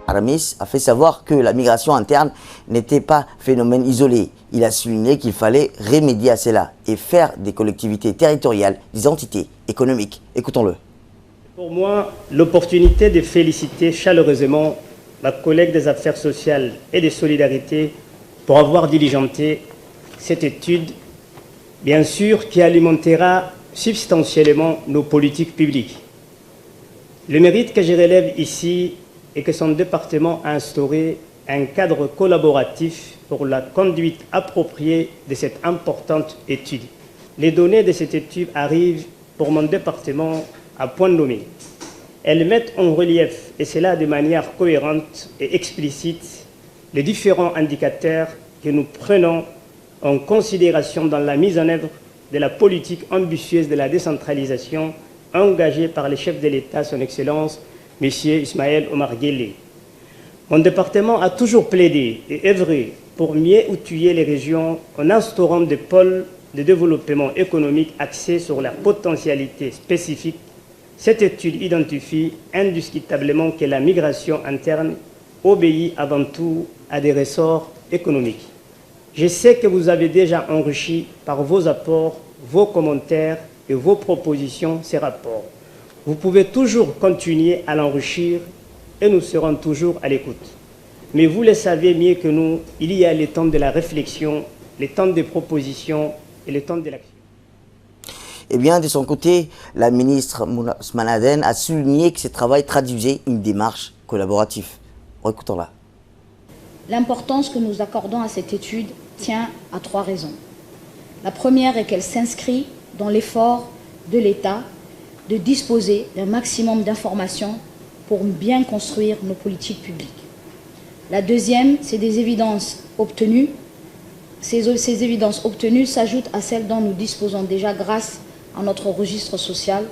Aramis a fait savoir que la migration interne n'était pas un phénomène isolé. Il a souligné qu'il fallait remédier à cela et faire des collectivités territoriales des entités économiques. Écoutons-le. Pour moi, l'opportunité de féliciter chaleureusement ma collègue des Affaires sociales et des Solidarités pour avoir diligenté cette étude, bien sûr, qui alimentera substantiellement nos politiques publiques. Le mérite que je relève ici est que son département a instauré un cadre collaboratif pour la conduite appropriée de cette importante étude. Les données de cette étude arrivent pour mon département à point nommé. Elles mettent en relief, et cela de manière cohérente et explicite, les différents indicateurs que nous prenons en considération dans la mise en œuvre de la politique ambitieuse de la décentralisation engagée par le chef de l'État, son Excellence, M. Ismaël Omar Guelleh. Mon département a toujours plaidé et œuvré pour mieux outiller les régions en instaurant des pôles de développement économique axés sur leurs potentialités spécifiques. Cette étude identifie indiscutablement que la migration interne obéit avant tout à des ressorts économiques. Je sais que vous avez déjà enrichi par vos apports, vos commentaires et vos propositions ces rapports. Vous pouvez toujours continuer à l'enrichir et nous serons toujours à l'écoute. Mais vous le savez mieux que nous, il y a le temps de la réflexion, le temps des propositions et le temps de l'action. Eh bien, de son côté, la ministre Ousmane Aden a souligné que ce travail traduisait une démarche collaborative. Écoutons-la. L'importance que nous accordons à cette étude tient à 3 raisons. La première est qu'elle s'inscrit dans l'effort de l'État de disposer d'un maximum d'informations pour bien construire nos politiques publiques. La deuxième, c'est des évidences obtenues. Ces évidences obtenues s'ajoutent à celles dont nous disposons déjà grâce à notre registre social,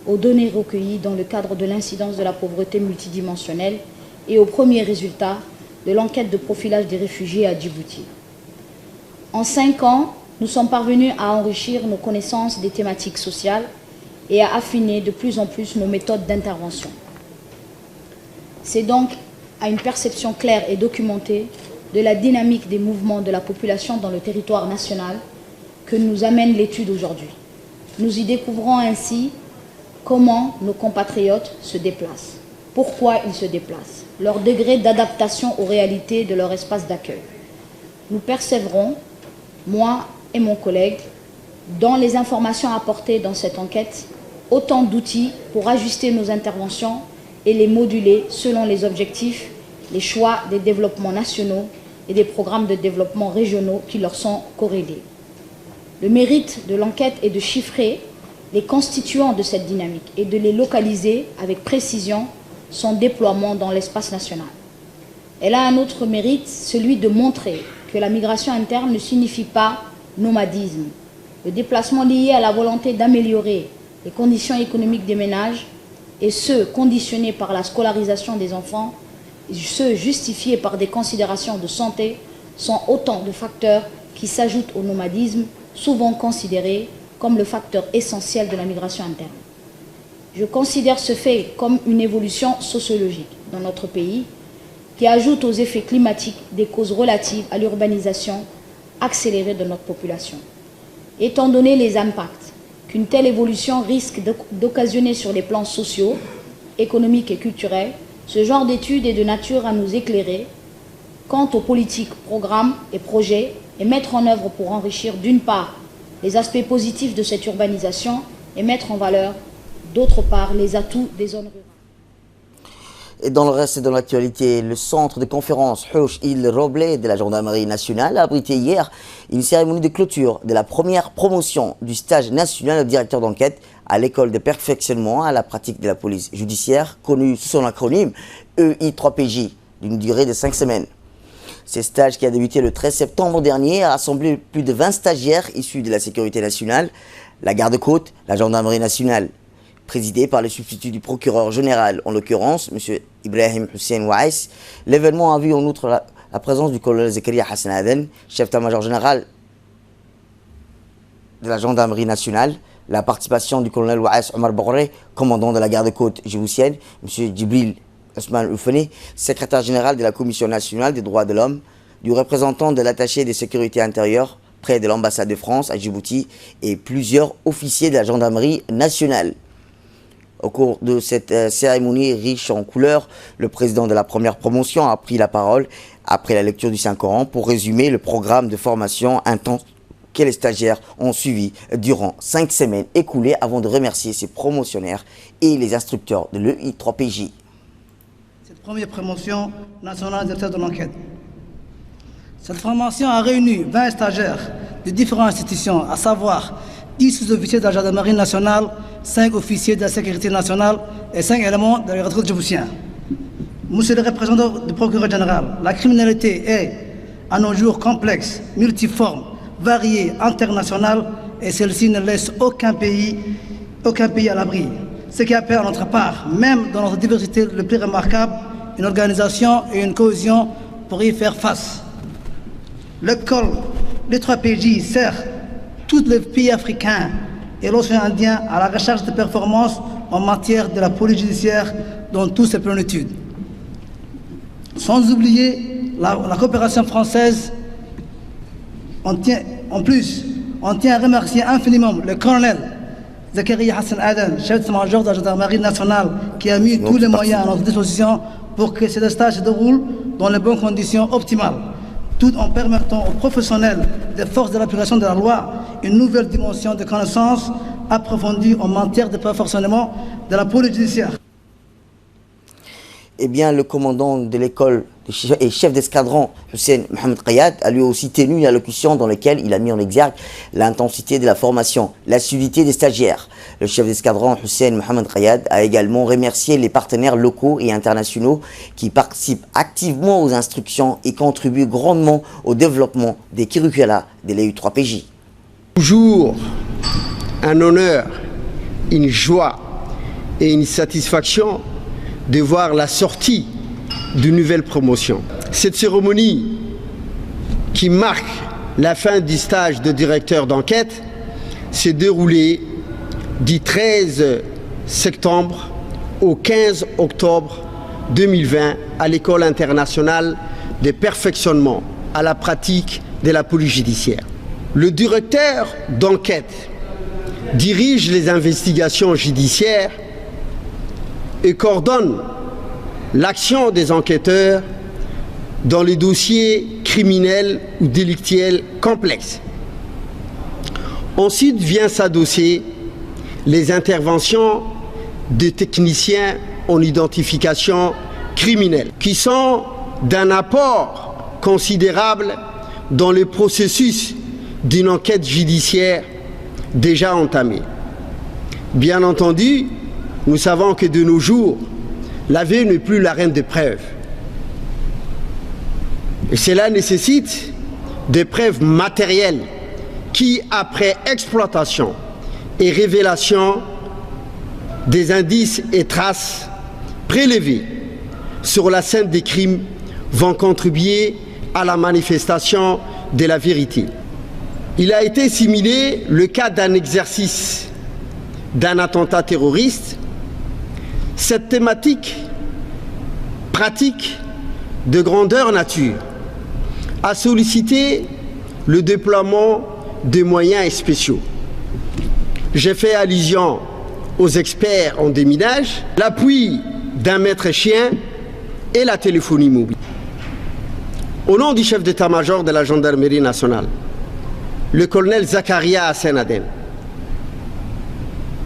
aux données recueillies dans le cadre de l'incidence de la pauvreté multidimensionnelle et aux premiers résultats de l'enquête de profilage des réfugiés à Djibouti. En 5 ans, nous sommes parvenus à enrichir nos connaissances des thématiques sociales et à affiner de plus en plus nos méthodes d'intervention. C'est donc à une perception claire et documentée de la dynamique des mouvements de la population dans le territoire national que nous amène l'étude aujourd'hui. Nous y découvrons ainsi comment nos compatriotes se déplacent, pourquoi ils se déplacent, leur degré d'adaptation aux réalités de leur espace d'accueil. Nous percevrons, moi et mon collègue, dans les informations apportées dans cette enquête, autant d'outils pour ajuster nos interventions et les moduler selon les objectifs, les choix des développements nationaux et des programmes de développement régionaux qui leur sont corrélés. Le mérite de l'enquête est de chiffrer les constituants de cette dynamique et de les localiser avec précision son déploiement dans l'espace national. Elle a un autre mérite, celui de montrer que la migration interne ne signifie pas nomadisme. Le déplacement lié à la volonté d'améliorer les conditions économiques des ménages et ceux conditionnés par la scolarisation des enfants, et ceux justifiés par des considérations de santé, sont autant de facteurs qui s'ajoutent au nomadisme, souvent considéré comme le facteur essentiel de la migration interne. Je considère ce fait comme une évolution sociologique dans notre pays qui ajoute aux effets climatiques des causes relatives à l'urbanisation accélérée de notre population. Étant donné les impacts qu'une telle évolution risque d'occasionner sur les plans sociaux, économiques et culturels, ce genre d'étude est de nature à nous éclairer quant aux politiques, programmes et projets et mettre en œuvre pour enrichir d'une part les aspects positifs de cette urbanisation et mettre en valeur d'autre part les atouts des zones rurales. Et dans le reste de l'actualité, le centre de conférence Houch Il Roblé de la gendarmerie nationale a abrité hier une cérémonie de clôture de la première promotion du stage national de directeur d'enquête à l'école de perfectionnement à la pratique de la police judiciaire, connue sous son acronyme EI3PJ, d'une durée de 5 semaines. Ce stage, qui a débuté le 13 septembre dernier, a rassemblé plus de 20 stagiaires issus de la sécurité nationale, la garde-côte, la gendarmerie nationale, présidée par le substitut du procureur général, en l'occurrence, M. Ibrahim Hussein Waïs. L'événement a vu en outre la présence du colonel Zakaria Hassan Aden, chef d'état-major général de la gendarmerie nationale, la participation du colonel Waïs Omar Boré, commandant de la garde-côte djiboutienne, M. Djibril Ousmane Oufene, secrétaire général de la Commission nationale des droits de l'homme, du représentant de l'attaché des sécurités intérieures près de l'ambassade de France à Djibouti et plusieurs officiers de la gendarmerie nationale. Au cours de cette cérémonie riche en couleurs, le président de la première promotion a pris la parole après la lecture du Saint-Coran pour résumer le programme de formation intense que les stagiaires ont suivi durant 5 semaines écoulées avant de remercier ses promotionnaires et les instructeurs de l'EI3PJ. Cette première promotion nationale directeur de l'enquête. Cette formation a réuni 20 stagiaires de différentes institutions, à savoir 10 sous-officiers de la gendarmerie nationale, 5 officiers de la sécurité nationale et 5 éléments de la retraite djiboutienne. Monsieur le représentant du procureur général, la criminalité est à nos jours complexe, multiforme, variée, internationale et celle-ci ne laisse aucun pays à l'abri. Ce qui appelle à notre part, même dans notre diversité le plus remarquable, une organisation et une cohésion pour y faire face. L'école, les 3 PJ sert tous les pays africains et l'océan Indien à la recherche de performances en matière de la police judiciaire dans toutes ses plénitudes. Sans oublier la coopération française, on tient à remercier infiniment le colonel Zakaria Hassan Aden, chef d'état-major de la gendarmerie nationale, qui a mis tous les moyens à notre disposition pour que ce stage se déroule dans les bonnes conditions optimales, tout en permettant aux professionnels des forces de l'application de la loi une nouvelle dimension de connaissances approfondies en matière de perfectionnement de la police judiciaire. Eh bien, le commandant de l'école et chef d'escadron, Hussein Mohamed Qayad, a lui aussi tenu une allocution dans laquelle il a mis en exergue l'intensité de la formation, l'assiduité des stagiaires. Le chef d'escadron, Hussein Mohamed Qayad, a également remercié les partenaires locaux et internationaux qui participent activement aux instructions et contribuent grandement au développement des curricula de l'EI3PJ. Toujours un honneur, une joie et une satisfaction de voir la sortie d'une nouvelle promotion. Cette cérémonie qui marque la fin du stage de directeur d'enquête s'est déroulée du 13 septembre au 15 octobre 2020 à l'École internationale de perfectionnement à la pratique de la police judiciaire. Le directeur d'enquête dirige les investigations judiciaires et coordonne l'action des enquêteurs dans les dossiers criminels ou délictuels complexes. Ensuite vient s'adosser les interventions des techniciens en identification criminelle, qui sont d'un apport considérable dans le processus d'une enquête judiciaire déjà entamée. Bien entendu, nous savons que de nos jours, l'AV n'est plus la reine des preuves. Et cela nécessite des preuves matérielles qui, après exploitation et révélation des indices et traces prélevés sur la scène des crimes, vont contribuer à la manifestation de la vérité. Il a été simulé le cas d'un exercice d'un attentat terroriste. Cette thématique pratique de grandeur nature a sollicité le déploiement de moyens spéciaux. J'ai fait allusion aux experts en déminage, l'appui d'un maître chien et la téléphonie mobile. Au nom du chef d'état-major de la gendarmerie nationale, le colonel Zakaria Hassan Aden,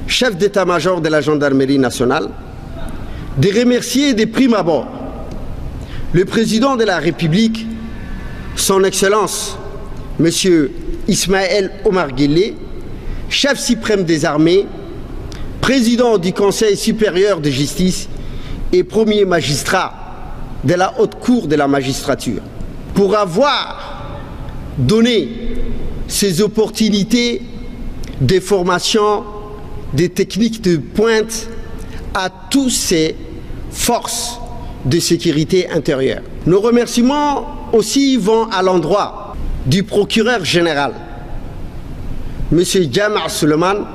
chef d'état-major de la gendarmerie nationale, de remercier de prime abord le président de la République, son Excellence, M. Ismaël Omar Guelleh, chef suprême des armées, président du Conseil supérieur de justice et premier magistrat de la haute cour de la magistrature, pour avoir donné ces opportunités de formation des techniques de pointe à tous ces forces de sécurité intérieure. Nos remerciements aussi vont à l'endroit du procureur général, M. Jama' Suleiman,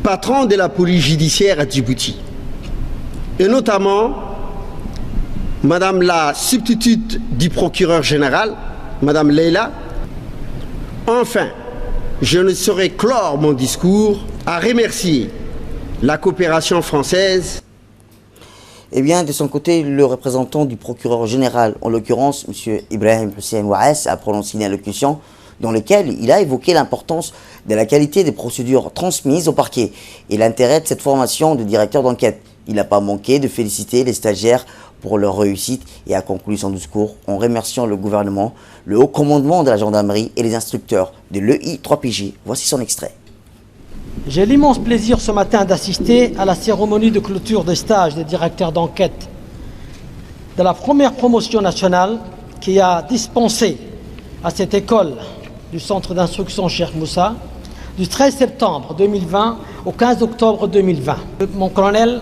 patron de la police judiciaire à Djibouti, et notamment Madame la substitute du procureur général, Madame Leila. Enfin, je ne saurais clore mon discours à remercier la coopération française. Eh bien, de son côté, le représentant du procureur général, en l'occurrence M. Ibrahim Hussein Ouaes, a prononcé une allocution dans laquelle il a évoqué l'importance de la qualité des procédures transmises au parquet et l'intérêt de cette formation de directeur d'enquête. Il n'a pas manqué de féliciter les stagiaires pour leur réussite et a conclu son discours en remerciant le gouvernement, le haut commandement de la gendarmerie et les instructeurs de l'EI3PJ. Voici son extrait. J'ai l'immense plaisir ce matin d'assister à la cérémonie de clôture des stages des directeurs d'enquête de la première promotion nationale qui a dispensé à cette école du centre d'instruction Cheikh Moussa du 13 septembre 2020 au 15 octobre 2020. Mon colonel,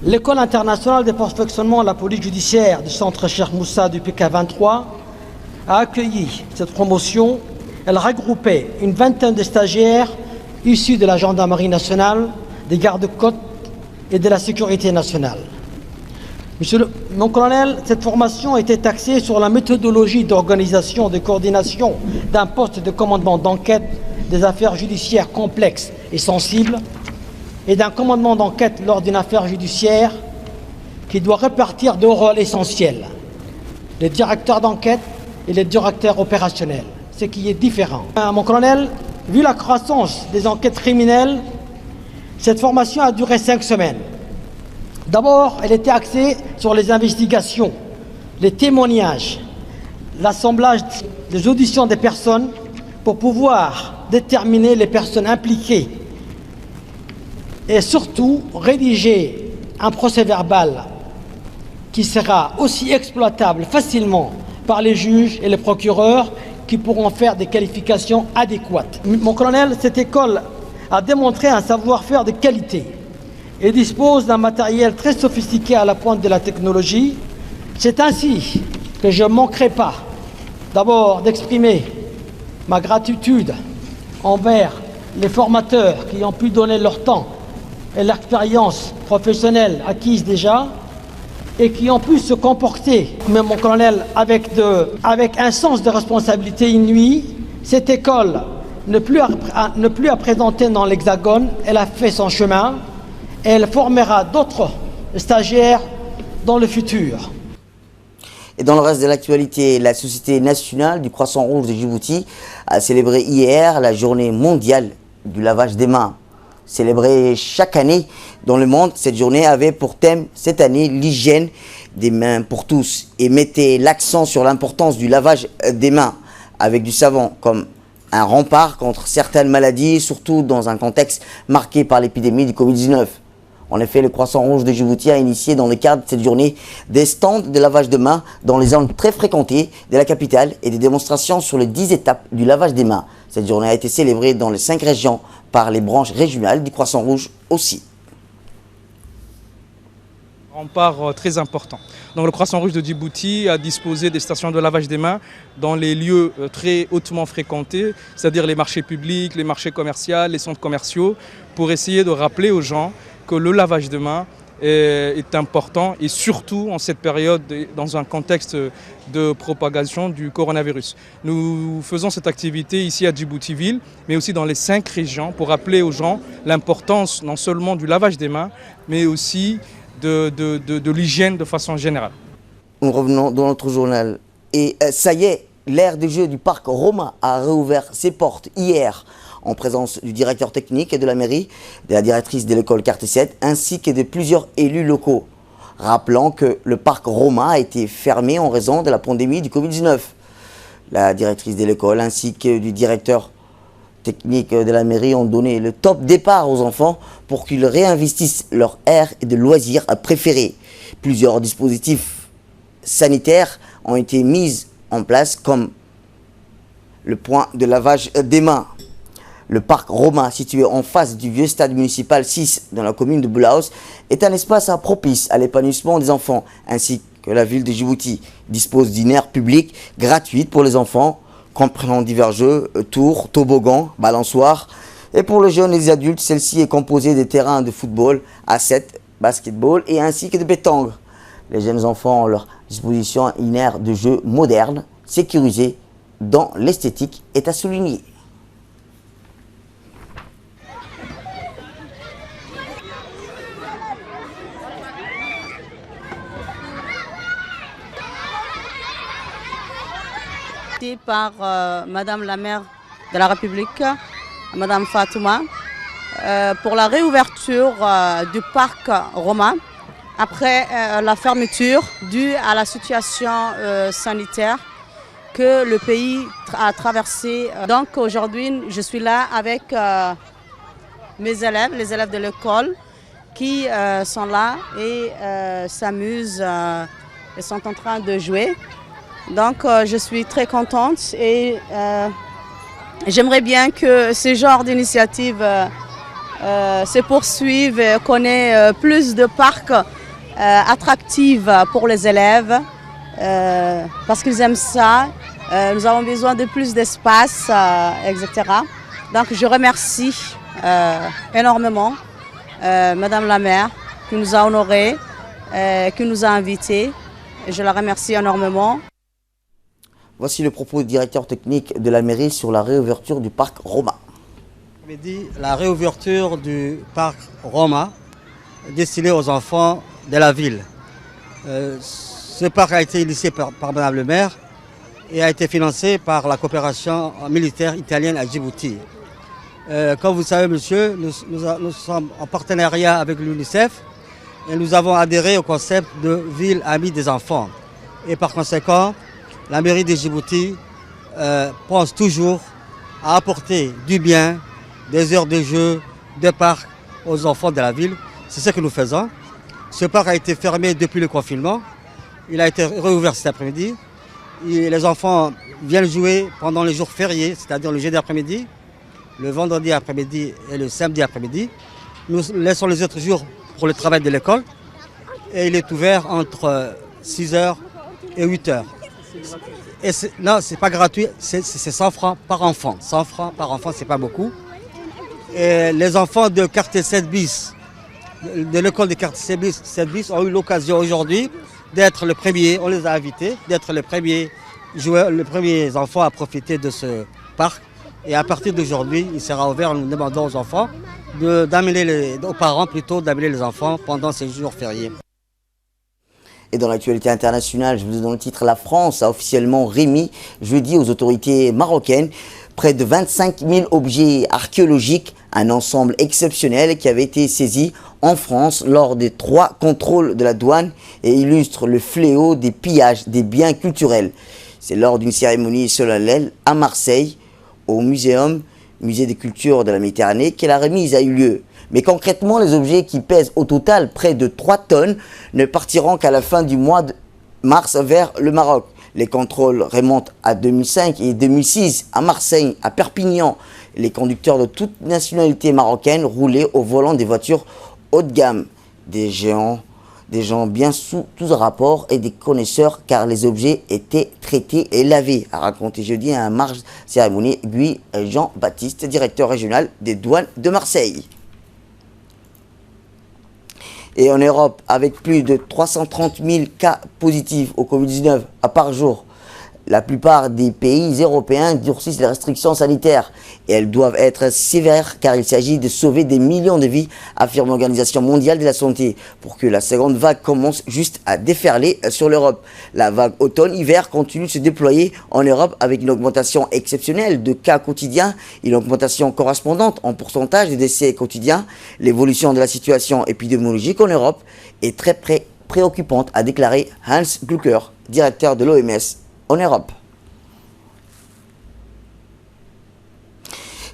l'école internationale de perfectionnement de la police judiciaire du centre Cheikh Moussa du PK23 a accueilli cette promotion. Elle regroupait une vingtaine de stagiaires issus de la gendarmerie nationale, des gardes-côtes et de la sécurité nationale. Mon colonel, cette formation était axée sur la méthodologie d'organisation, de coordination d'un poste de commandement d'enquête des affaires judiciaires complexes et sensibles et d'un commandement d'enquête lors d'une affaire judiciaire qui doit répartir deux rôles essentiels, les directeurs d'enquête et les directeurs opérationnels, ce qui est différent. Mon colonel, vu la croissance des enquêtes criminelles, cette formation a duré 5 semaines. D'abord, elle était axée sur les investigations, les témoignages, l'assemblage des auditions des personnes pour pouvoir déterminer les personnes impliquées et surtout rédiger un procès-verbal qui sera aussi exploitable facilement par les juges et les procureurs qui pourront faire des qualifications adéquates. Mon colonel, cette école a démontré un savoir-faire de qualité et dispose d'un matériel très sophistiqué à la pointe de la technologie. C'est ainsi que je ne manquerai pas d'abord d'exprimer ma gratitude envers les formateurs qui ont pu donner leur temps et l'expérience professionnelle acquise déjà et qui ont pu se comporter, mais mon colonel, avec un sens de responsabilité inouï. Cette école ne plus à présenter dans l'Hexagone, elle a fait son chemin et elle formera d'autres stagiaires dans le futur. Et dans le reste de l'actualité, la Société nationale du Croissant Rouge de Djibouti a célébré hier la journée mondiale du lavage des mains. Célébrée chaque année dans le monde, cette journée avait pour thème cette année l'hygiène des mains pour tous et mettait l'accent sur l'importance du lavage des mains avec du savon comme un rempart contre certaines maladies, surtout dans un contexte marqué par l'épidémie du Covid-19. En effet, le Croissant Rouge de Djibouti a initié dans le cadre de cette journée des stands de lavage de mains dans les zones très fréquentées de la capitale et des démonstrations sur les 10 étapes du lavage des mains. Cette journée a été célébrée dans les 5 régions par les branches régionales du Croissant Rouge aussi. Rempart très important. Donc le Croissant Rouge de Djibouti a disposé des stations de lavage des mains dans les lieux très hautement fréquentés, c'est-à-dire les marchés publics, les marchés commerciaux, les centres commerciaux, pour essayer de rappeler aux gens que le lavage de mains est important et surtout en cette période, dans un contexte de propagation du coronavirus. Nous faisons cette activité ici à Djibouti-Ville, mais aussi dans les 5 régions pour rappeler aux gens l'importance non seulement du lavage des mains, mais aussi de l'hygiène de façon générale. Nous revenons dans notre journal. Et ça y est, l'aire de jeu du parc Roma a réouvert ses portes hier en présence du directeur technique et de la mairie, de la directrice de l'école Quartier 7, ainsi que de plusieurs élus locaux. Rappelant que le parc Roma a été fermé en raison de la pandémie du Covid-19. La directrice de l'école ainsi que du directeur technique de la mairie ont donné le top départ aux enfants pour qu'ils réinvestissent leur aire de loisirs préférés. Plusieurs dispositifs sanitaires ont été mis en place comme le point de lavage des mains. Le parc Roma, situé en face du vieux stade municipal 6 dans la commune de Boulaos, est un espace propice à l'épanouissement des enfants, ainsi que la ville de Djibouti dispose d'une aire publique gratuite pour les enfants, comprenant divers jeux, tours, toboggans, balançoires. Et pour les jeunes et les adultes, celle-ci est composée des terrains de football à 7 basketball et ainsi que de pétanque. Les jeunes enfants ont à leur disposition une aire de jeu moderne, sécurisée, dont l'esthétique est à souligner. Par Madame la maire de la République, Madame Fatouma, pour la réouverture du parc Roma après la fermeture due à la situation sanitaire que le pays a traversée. Donc aujourd'hui, je suis là avec mes élèves, les élèves de l'école qui sont là et s'amusent et sont en train de jouer. Donc je suis très contente et j'aimerais bien que ce genre d'initiative se poursuive et qu'on ait plus de parcs attractifs pour les élèves parce qu'ils aiment ça. Nous avons besoin de plus d'espace, etc. Donc je remercie énormément Madame la maire qui nous a honorés, qui nous a invités. Et je la remercie énormément. Voici le propos du directeur technique de la mairie sur la réouverture du parc Roma. La réouverture du parc Roma destiné aux enfants de la ville. Ce parc a été initié par Madame le maire et a été financé par la coopération militaire italienne à Djibouti. Comme vous savez, monsieur, nous sommes en partenariat avec l'UNICEF et nous avons adhéré au concept de ville amie des enfants. Et par conséquent, la mairie de Djibouti pense toujours à apporter du bien, des heures de jeu, des parcs aux enfants de la ville. C'est ce que nous faisons. Ce parc a été fermé depuis le confinement. Il a été réouvert cet après-midi. Les enfants viennent jouer pendant les jours fériés, c'est-à-dire le jeudi après-midi, le vendredi après-midi et le samedi après-midi. Nous laissons les autres jours pour le travail de l'école. Et il est ouvert entre 6h et 8h. Et non, c'est pas gratuit, c'est 100 francs par enfant. 100 francs par enfant, c'est pas beaucoup. Et les enfants de quartier 7 bis, de l'école de quartier 7 bis ont eu l'occasion aujourd'hui d'être le premier, on les a invités, d'être les premiers joueurs, les premiers enfants à profiter de ce parc. Et à partir d'aujourd'hui, il sera ouvert. Nous demandons aux enfants aux parents plutôt d'amener les enfants pendant ces jours fériés. Et dans l'actualité internationale, je vous donne le titre, la France a officiellement remis jeudi aux autorités marocaines près de 25 000 objets archéologiques, un ensemble exceptionnel qui avait été saisi en France lors des 3 contrôles de la douane et illustre le fléau des pillages des biens culturels. C'est lors d'une cérémonie solennelle à Marseille, au Musée des cultures de la Méditerranée, que la remise a eu lieu. Mais concrètement, les objets qui pèsent au total près de 3 tonnes ne partiront qu'à la fin du mois de mars vers le Maroc. Les contrôles remontent à 2005 et 2006 à Marseille, à Perpignan. Les conducteurs de toute nationalité marocaine roulaient au volant des voitures haut de gamme. Des gens bien sous tous rapports et des connaisseurs car les objets étaient traités et lavés, a raconté jeudi à un marge cérémonie Guy Jean-Baptiste, directeur régional des douanes de Marseille. Et en Europe, avec plus de 330 000 cas positifs au Covid-19 par jour, la plupart des pays européens durcissent les restrictions sanitaires et elles doivent être sévères car il s'agit de sauver des millions de vies, affirme l'Organisation mondiale de la santé, pour que la seconde vague commence juste à déferler sur l'Europe. La vague automne-hiver continue de se déployer en Europe avec une augmentation exceptionnelle de cas quotidiens, une augmentation correspondante en pourcentage de décès quotidiens. L'évolution de la situation épidémiologique en Europe est très préoccupante, a déclaré Hans Glucker, directeur de l'OMS en Europe.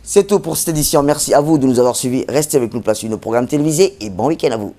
C'est tout pour cette édition. Merci à vous de nous avoir suivis. Restez avec nous, place sur nos programmes télévisés et bon week-end à vous.